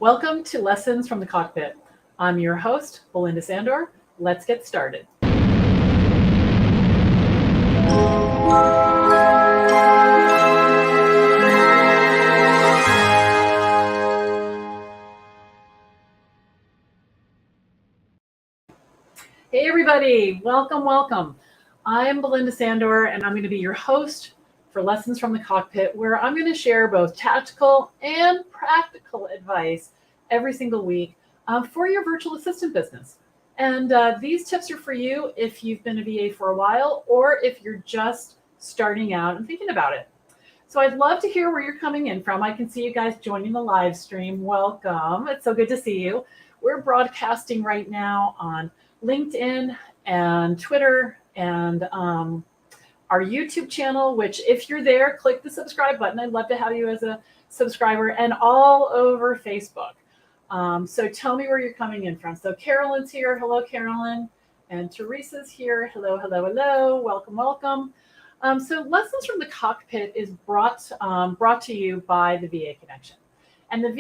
Welcome to Lessons from the Cockpit. I'm your host, Belinda Sandor. Let's get started. Hey everybody, welcome. I'm Belinda Sandor and I'm going to be your host for Lessons from the Cockpit, where I'm going to share both tactical and practical advice every single week for your virtual assistant business. And these tips are for you if you've been a VA for a while or if you're just starting out and thinking about it. So I'd love to hear where you're coming in from. I can see you guys joining the live stream. Welcome. It's so good to see you. We're broadcasting right now on LinkedIn and Twitter and our YouTube channel, which if you're there, click the subscribe button. I'd love to have you as a subscriber, and all over Facebook. So tell me where you're coming in from. So Carolyn's here. Hello, Carolyn. And Teresa's here. Hello. Welcome. So Lessons from the Cockpit is brought to you by the VA Connection. And at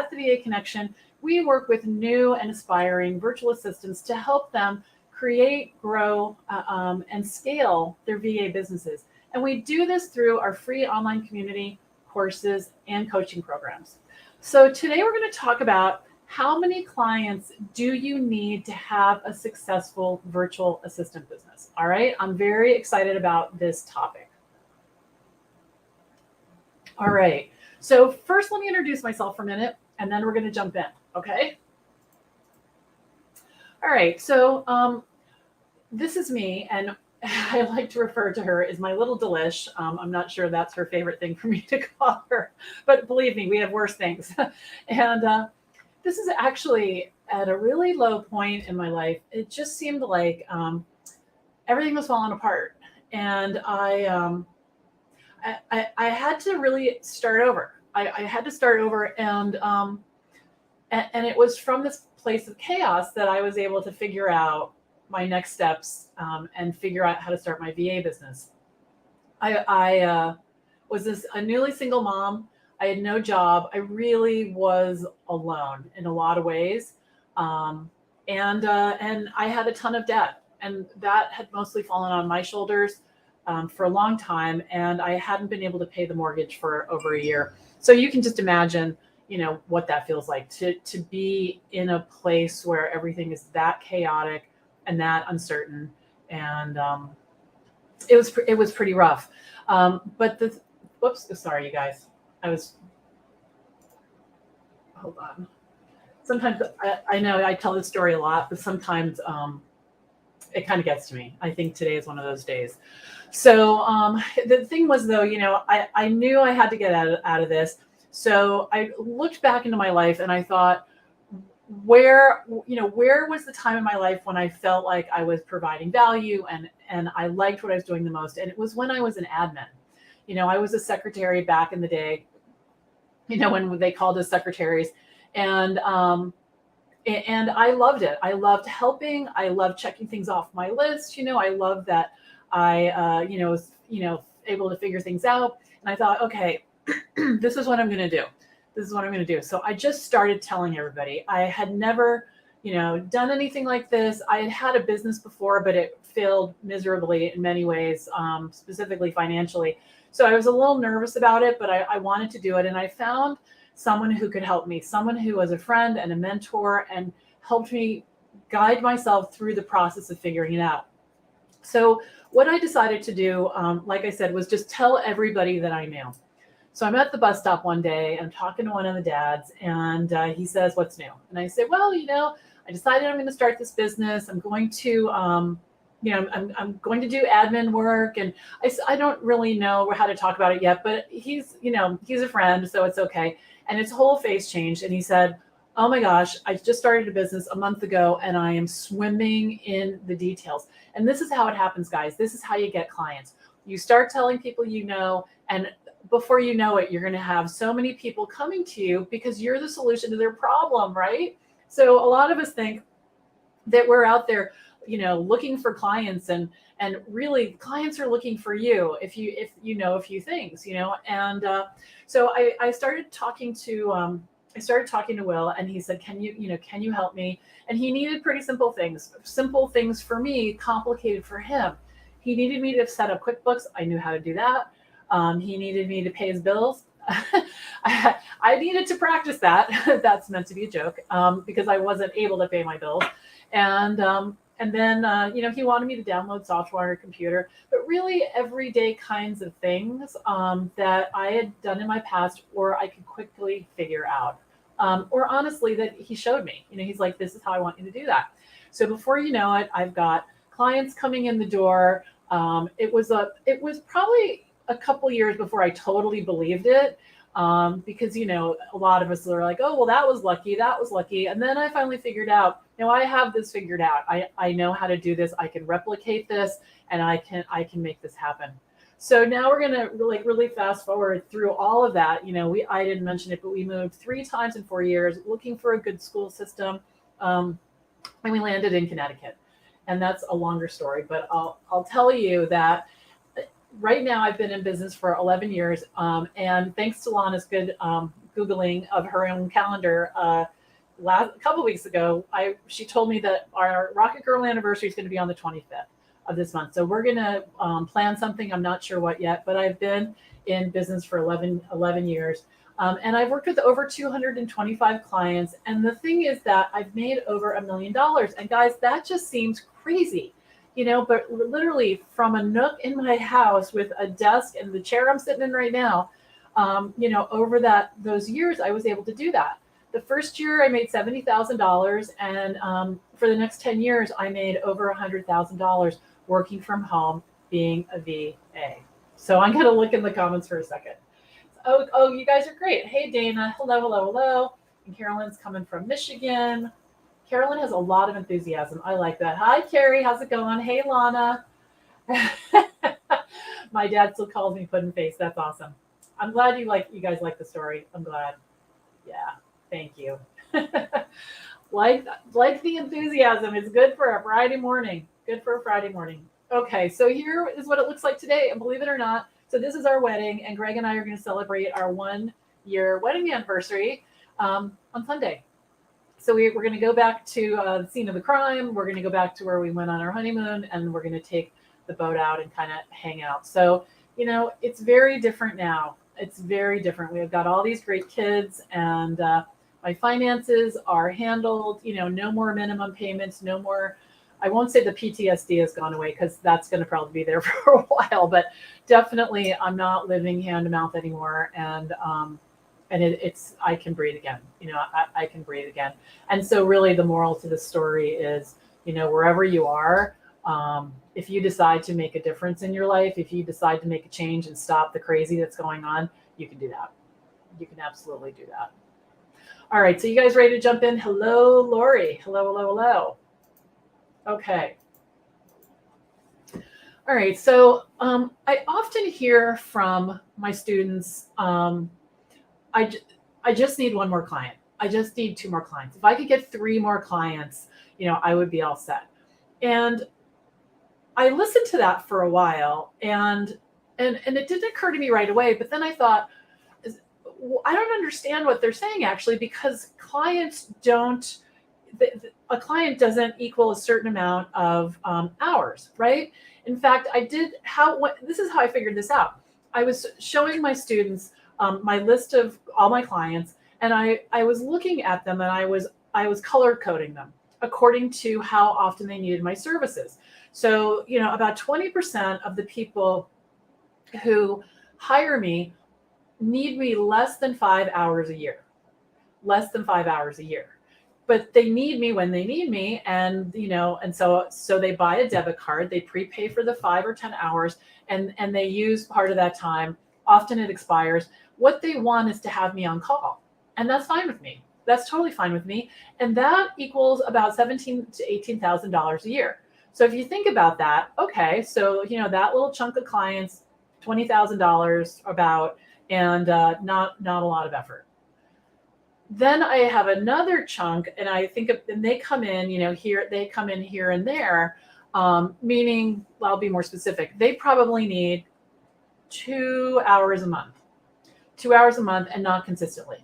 the VA Connection, we work with new and aspiring virtual assistants to help them create, grow, and scale their VA businesses. And we do this through our free online community, courses, and coaching programs. So today we're going to talk about how many clients do you need to have a successful virtual assistant business? All right, I'm very excited about this topic. All right, so first let me introduce myself for a minute, and then we're going to jump in, okay? All right, so this is me, and I like to refer to her as my little delish. I'm not sure that's her favorite thing for me to call her, but believe me, we have worse things. And this is actually at a really low point in my life. It just seemed like everything was falling apart, and I had to really start over. I had to start over, and it was from this place of chaos that I was able to figure out my next steps and figure out how to start my VA business. I was a newly single mom. I had no job. I really was alone in a lot of ways. And I had a ton of debt, and that had mostly fallen on my shoulders for a long time. And I hadn't been able to pay the mortgage for over a year. So you can just imagine, what that feels like to be in a place where everything is that chaotic and that uncertain. And it was pretty rough. Sorry, you guys. Hold on. Sometimes I know I tell this story a lot, but sometimes it kind of gets to me. I think today is one of those days. So the thing was, though, I knew I had to get out of this. So I looked back into my life and I thought, where was the time in my life when I felt like I was providing value and I liked what I was doing the most? And it was when I was an admin. I was a secretary back in the day, when they called us secretaries, and I loved it. I loved helping. I loved checking things off my list. I loved that I was able to figure things out. And I thought, okay, this is what I'm going to do. So I just started telling everybody. I had never, done anything like this. I had a business before, but it failed miserably in many ways, specifically financially. So I was a little nervous about it, but I wanted to do it. And I found someone who could help me, someone who was a friend and a mentor and helped me guide myself through the process of figuring it out. So what I decided to do, like I said, was just tell everybody that I knew. So I'm at the bus stop one day, I'm talking to one of the dads, and he says, "What's new?" And I said, "Well, I decided I'm going to start this business. I'm going to, I'm going to do admin work." And I don't really know how to talk about it yet, but he's a friend, so it's okay. And his whole face changed, and he said, "Oh my gosh, I just started a business a month ago, and I am swimming in the details." And this is how it happens, guys. This is how you get clients. You start telling people and before you know it, you're going to have so many people coming to you because you're the solution to their problem, right? So a lot of us think that we're out there, looking for clients, and really clients are looking for you if you know a few things, And so I started talking to I started talking to Will, and he said, can you help me? And he needed pretty simple things for me, complicated for him. He needed me to set up QuickBooks. I knew how to do that. He needed me to pay his bills. I needed to practice that. That's meant to be a joke, because I wasn't able to pay my bills. And then, he wanted me to download software on a computer, but really everyday kinds of things that I had done in my past or I could quickly figure out. Or honestly, that he showed me. He's like, this is how I want you to do that. So before you know it, I've got clients coming in the door. It was probably a couple years before I totally believed it. Because, a lot of us are like, oh, well, that was lucky. And then I finally figured out, I have this figured out. I know how to do this. I can replicate this, and I can make this happen. So now we're going to really fast forward through all of that. I didn't mention it, but we moved 3 times in 4 years looking for a good school system. And we landed in Connecticut, and that's a longer story, but I'll tell you that right now I've been in business for 11 years. And thanks to Lana's good Googling of her own calendar, a couple weeks ago, she told me that our Rocket Girl anniversary is going to be on the 25th of this month. So we're going to plan something. I'm not sure what yet, but I've been in business for 11 years. And I've worked with over 225 clients. And the thing is that I've made over $1 million. And guys, that just seems crazy. But literally from a nook in my house with a desk and the chair I'm sitting in right now, over those years, I was able to do that. The first year I made $70,000, and for the next 10 years, I made over $100,000 working from home, being a VA. So I'm going to look in the comments for a second. Oh, you guys are great. Hey, Dana. Hello. And Carolyn's coming from Michigan. Carolyn has a lot of enthusiasm. I like that. Hi, Carrie. How's it going? Hey, Lana. My dad still calls me Puddin' Face. That's awesome. I'm glad you guys like the story. I'm glad. Yeah. Thank you. like the enthusiasm. It's good for a Friday morning. Okay, so here is what it looks like today. And believe it or not, so this is our wedding, and Greg and I are going to celebrate our 1-year wedding anniversary on Sunday. So we're going to go back to the scene of the crime. We're going to go back to where we went on our honeymoon, and we're going to take the boat out and kind of hang out. So, it's very different now. It's very different. We've got all these great kids, and my finances are handled, no more minimum payments, no more. I won't say the PTSD has gone away, because that's going to probably be there for a while, but definitely I'm not living hand to mouth anymore. And it's, I can breathe again, I can breathe again. And so really the moral to the story is, wherever you are, if you decide to make a difference in your life, if you decide to make a change and stop the crazy that's going on, you can do that. You can absolutely do that. All right, so you guys ready to jump in? Hello, Lori. Hello. Okay. All right, so I often hear from my students, I just need 1 more client. I just need 2 more clients. If I could get 3 more clients, I would be all set. And I listened to that for a while, and it didn't occur to me right away. But then I thought, I don't understand what they're saying, actually, because a client doesn't equal a certain amount of hours, right? In fact, this is how I figured this out. I was showing my students my list of all my clients, and I was looking at them, and I was color coding them according to how often they needed my services. So, about 20% of the people who hire me need me less than 5 hours a year. But they need me when they need me. And, and so they buy a debit card, they prepay for the 5 or 10 hours, and they use part of that time. Often it expires. What they want is to have me on call. And that's fine with me. That's totally fine with me. And that equals about $17,000 to $18,000 a year. So if you think about that, okay, so, that little chunk of clients, $20,000 about, and not a lot of effort. Then I have another chunk, and they come in, here and there, meaning, well, I'll be more specific. They probably need 2 hours a month, and not consistently.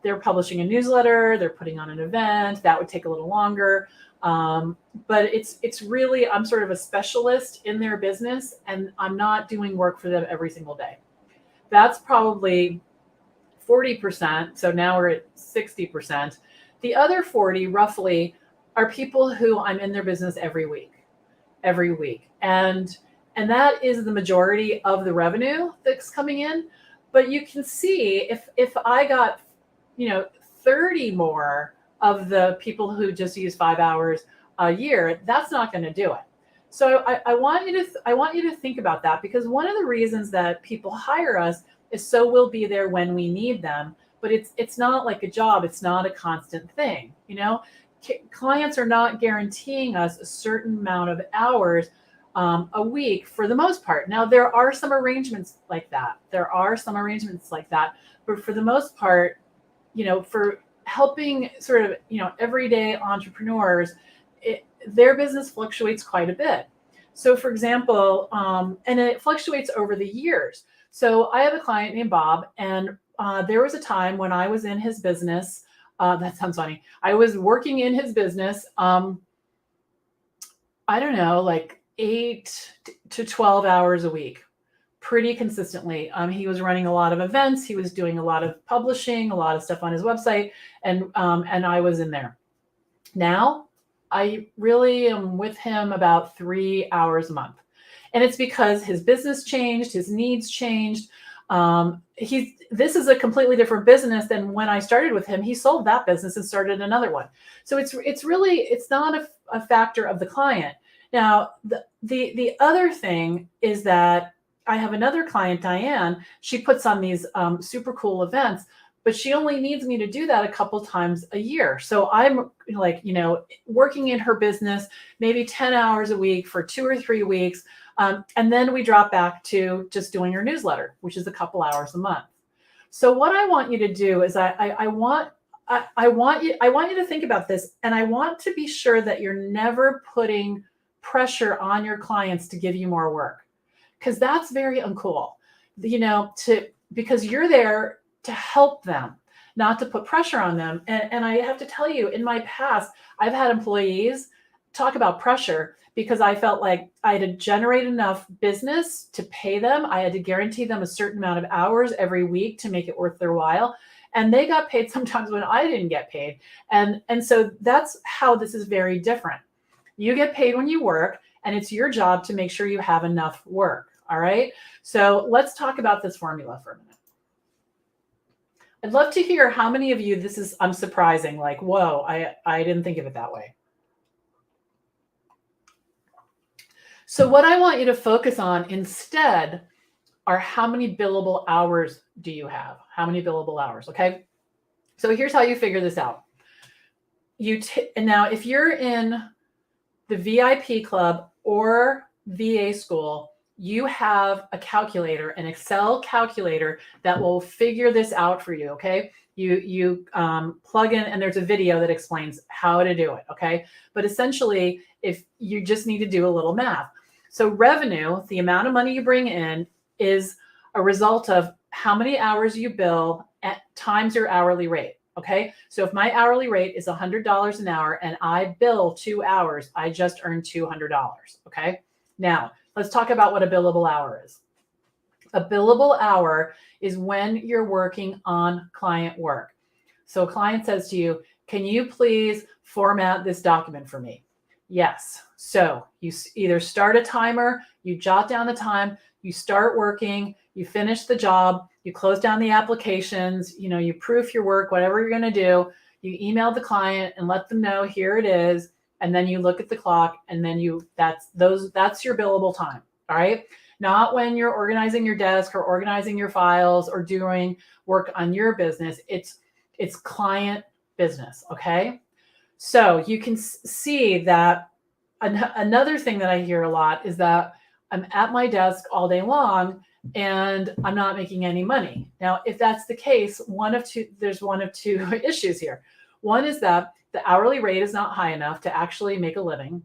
they're publishing a newsletter, they're putting on an event, that would take a little longer. But it's really, I'm sort of a specialist in their business, and I'm not doing work for them every single day. That's probably 40%. So now we're at 60%. The other 40 roughly are people who I'm in their business every week. And that is the majority of the revenue that's coming in. But you can see if I got, 30 more of the people who just use 5 hours a year, that's not going to do it. So I want you to think about that, because one of the reasons that people hire us is so we'll be there when we need them. But it's not like a job. It's not a constant thing. Clients are not guaranteeing us a certain amount of hours a week for the most part. Now, there are some arrangements like that. But for the most part, for helping sort of, everyday entrepreneurs, their business fluctuates quite a bit. So for example, and it fluctuates over the years. So I have a client named Bob, and there was a time when I was in his business. That sounds funny. I was working in his business, I don't know, like 8 to 12 hours a week, pretty consistently. He was running a lot of events. He was doing a lot of publishing, a lot of stuff on his website, and I was in there. Now, I really am with him about 3 hours a month. And it's because his business changed, his needs changed. This is a completely different business than when I started with him. He sold that business and started another one. So it's not a factor of the client. Now, the other thing is that I have another client, Diane. She puts on these super cool events, but she only needs me to do that a couple times a year. So I'm like, working in her business, maybe 10 hours a week for 2 or 3 weeks. And then we drop back to just doing her newsletter, which is a couple hours a month. So what I want you to do is I want you to think about this, and I want to be sure that you're never putting pressure on your clients to give you more work, because that's very uncool, because you're there to help them, not to put pressure on them. And I have to tell you, in my past, I've had employees talk about pressure because I felt like I had to generate enough business to pay them. I had to guarantee them a certain amount of hours every week to make it worth their while. And they got paid sometimes when I didn't get paid. And so that's how this is very different. You get paid when you work, and it's your job to make sure you have enough work. All right. So let's talk about this formula for a minute. I'd love to hear how many of you I'm surprising, like, whoa, I didn't think of it that way. So what I want you to focus on instead are how many billable hours do you have? How many billable hours? Okay. So here's how you figure this out. And now if you're in the VIP club or VA school, you have a calculator, an Excel calculator that will figure this out for you. Okay. You plug in, and there's a video that explains how to do it. Okay. But essentially, if you just need to do a little math. So revenue, the amount of money you bring in, is a result of how many hours you bill at times your hourly rate. Okay. So if my hourly rate is $100 an hour and I bill 2 hours, I just earned $200. Okay. Now let's talk about what a billable hour is. A billable hour is when you're working on client work. So a client says to you, can you please format this document for me? Yes. So you either start a timer, you jot down the time, you start working, you finish the job, you close down the applications, you proof your work, whatever you're going to do, you email the client and let them know here it is. And then you look at the clock, and then that's your billable time. All right. Not when you're organizing your desk or organizing your files or doing work on your business. It's client business. Okay. So you can see that another thing that I hear a lot is that I'm at my desk all day long and I'm not making any money. Now, if that's the case, there's one of two issues here. One is that the hourly rate is not high enough to actually make a living.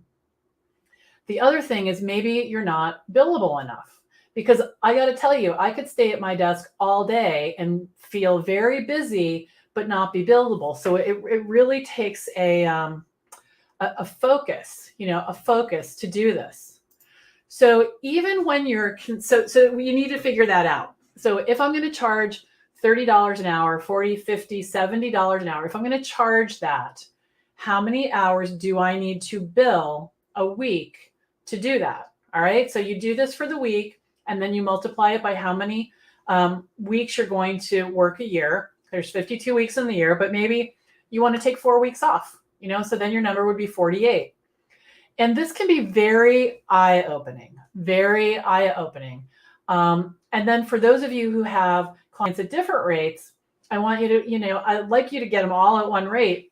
The other thing is maybe you're not billable enough, because I got to tell you, I could stay at my desk all day and feel very busy, but not be billable. So it really takes a focus, a focus to do this. So even when you're, so you need to figure that out. So if I'm going to charge $30 an hour, 40, 50, $70 an hour, if I'm going to charge that, how many hours do I need to bill a week to do that? All right. So you do this for the week, and then you multiply it by how many weeks you're going to work a year. There's 52 weeks in the year, but maybe you want to take 4 weeks off, so then your number would be 48. And this can be very eye-opening, very eye-opening. And then for those of you who have clients at different rates, I want you to, I'd like you to get them all at one rate,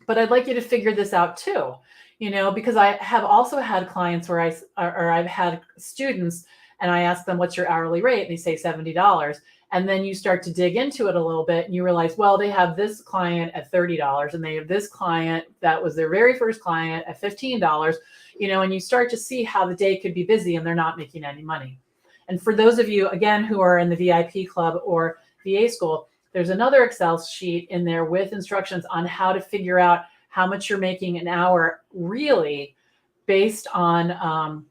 but I'd like you to figure this out too, because I have also had clients where I've had students and I ask them, what's your hourly rate? And they say $70. And then you start to dig into it a little bit and you realize, well, they have this client at $30 and they have this client that was their very first client at $15, and you start to see how the day could be busy and they're not making any money. And for those of you, again, who are in the VIP club or VA school, there's another Excel sheet in there with instructions on how to figure out how much you're making an hour really based on,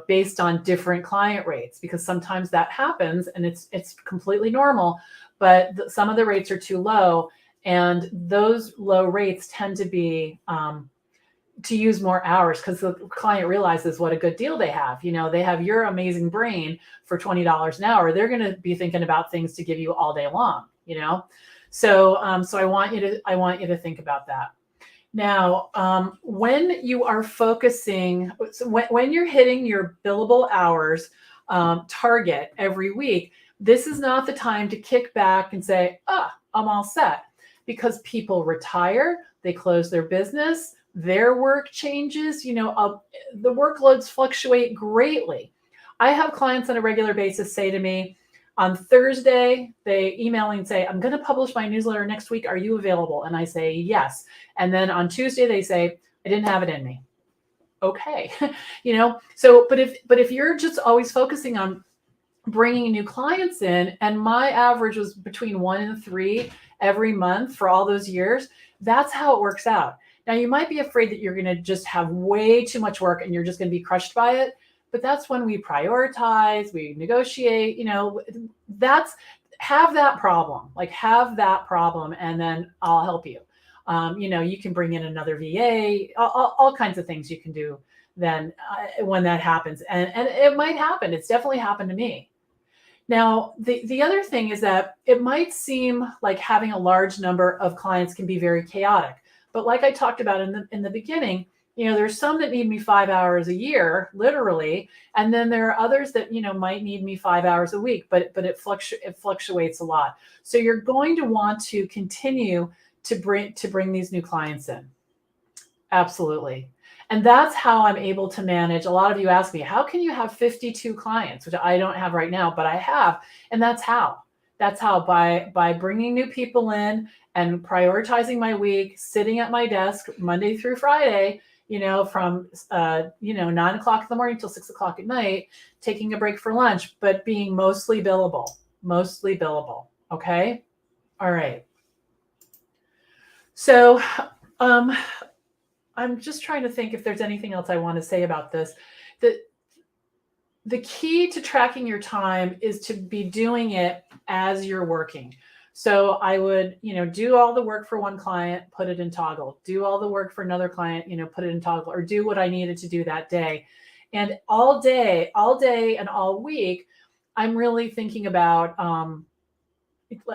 based on different client rates, because sometimes that happens and it's completely normal, but some of the rates are too low, and those low rates tend to be to use more hours because the client realizes what a good deal they have. They have your amazing brain for $20 an hour. They're going to be thinking about things to give you all day long, So I want you to think about that. Now, when you are focusing, so when you're hitting your billable hours target every week, this is not the time to kick back and say, I'm all set, because people retire, they close their business, their work changes, the workloads fluctuate greatly. I have clients on a regular basis say to me, on Thursday, they email me and say, I'm going to publish my newsletter next week. Are you available? And I say, yes. And then on Tuesday, they say, I didn't have it in me. Okay. So, but if you're just always focusing on bringing new clients in, and my average was between 1 and 3 every month for all those years, that's how it works out. Now, you might be afraid that you're going to just have way too much work and you're just going to be crushed by it. But that's when we prioritize, we negotiate, have that problem, and then I'll help you. You can bring in another VA, all kinds of things you can do then when that happens. And it might happen. It's definitely happened to me. Now, the other thing is that it might seem like having a large number of clients can be very chaotic. But like I talked about in the beginning, there's some that need me 5 hours a year, literally, and then there are others that might need me 5 hours a week, but it fluctuates a lot. So you're going to want to continue to bring these new clients in. Absolutely. And that's how I'm able to manage. A lot of you ask me, how can you have 52 clients, which I don't have right now, but I have. And that's how by bringing new people in and prioritizing my week, sitting at my desk Monday through Friday, from 9 o'clock in the morning till 6 o'clock at night, taking a break for lunch, but being mostly billable. Okay. All right. So, I'm just trying to think if there's anything else I want to say about this. The key to tracking your time is to be doing it as you're working. So I would, do all the work for one client, put it in Toggle, do all the work for another client, put it in Toggle, or do what I needed to do that day. And all day and all week, I'm really thinking about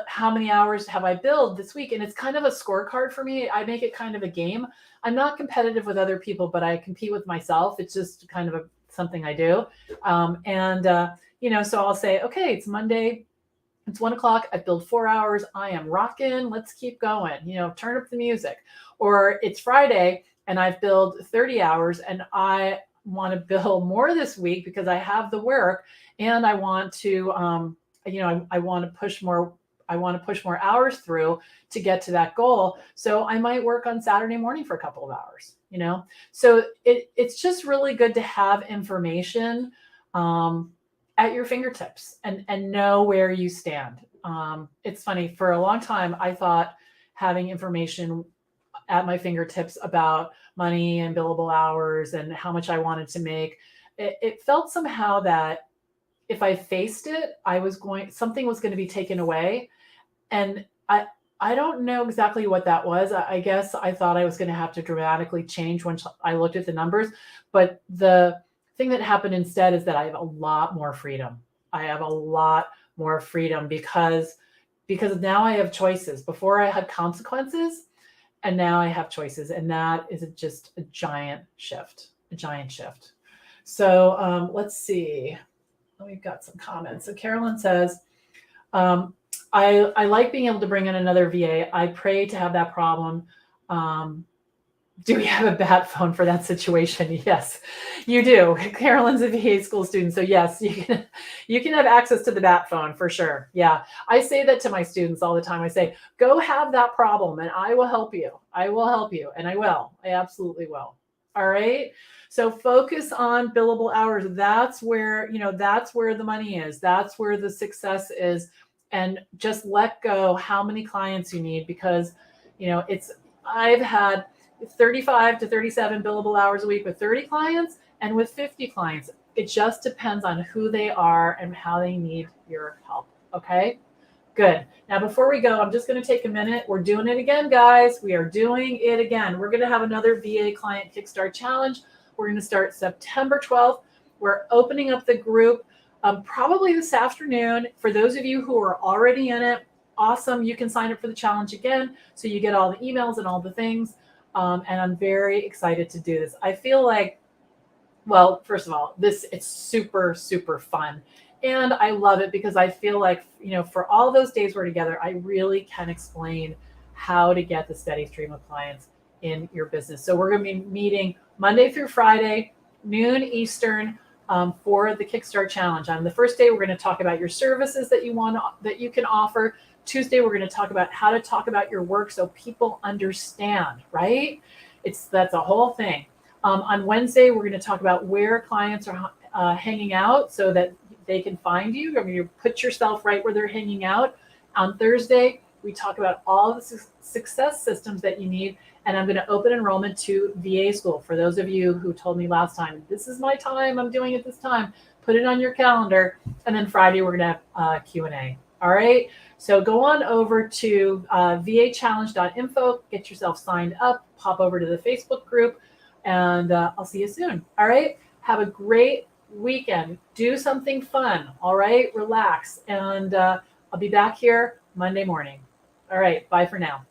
how many hours have I billed this week? And it's kind of a scorecard for me. I make it kind of a game. I'm not competitive with other people, but I compete with myself. It's just kind of something I do. So I'll say, okay, it's Monday. It's 1 o'clock. I've billed 4 hours. I am rocking. Let's keep going. Turn up the music. Or it's Friday and I've billed 30 hours and I want to bill more this week because I have the work and I want to, I want to push more. I want to push more hours through to get to that goal. So I might work on Saturday morning for a couple of hours, So it's just really good to have information at your fingertips and know where you stand. It's funny, for a long time, I thought, having information at my fingertips about money and billable hours and how much I wanted to make. It felt somehow that if I faced it, something was going to be taken away. And I don't know exactly what that was. I guess I thought I was going to have to dramatically change once I looked at the numbers. But the thing that happened instead is that I have a lot more freedom. I have a lot more freedom because now I have choices. Before I had consequences, and now I have choices. And that is just a giant shift, So let's see. We've got some comments. So Carolyn says, I like being able to bring in another VA. I pray to have that problem. Do we have a bat phone for that situation? Yes, you do. Carolyn's a VA school student. So yes, you can have access to the bat phone for sure. Yeah. I say that to my students all the time. I say, go have that problem and I will help you. I will help you. And I will. I absolutely will. All right. So focus on billable hours. That's where the money is. That's where the success is. And just let go how many clients you need, because, I've had 35 to 37 billable hours a week with 30 clients and with 50 clients. It just depends on who they are and how they need your help. Okay, good. Now, before we go, I'm just going to take a minute. We're doing it again, guys. We are doing it again. We're going to have another VA Client Kickstart Challenge. We're going to start September 12th. We're opening up the group probably this afternoon. For those of you who are already in it, awesome. You can sign up for the challenge again, so you get all the emails and all the things. And I'm very excited to do this. I feel like, well, first of all, it's super, super fun. And I love it because I feel like, for all those days we're together, I really can explain how to get the steady stream of clients in your business. So we're going to be meeting Monday through Friday, noon Eastern, for the Kickstart Challenge. On the first day, we're going to talk about your services that you can offer. Tuesday, we're going to talk about how to talk about your work so people understand, right? That's a whole thing. On Wednesday, we're going to talk about where clients are hanging out so that they can find you. I mean, you put yourself right where they're hanging out. On Thursday, we talk about all the success systems that you need. And I'm going to open enrollment to VA school. For those of you who told me last time, this is my time, I'm doing it this time, put it on your calendar. And then Friday, we're going to have Q&A. All right. So go on over to vachallenge.info, get yourself signed up, pop over to the Facebook group, and I'll see you soon. All right. Have a great weekend. Do something fun. All right. Relax. And I'll be back here Monday morning. All right. Bye for now.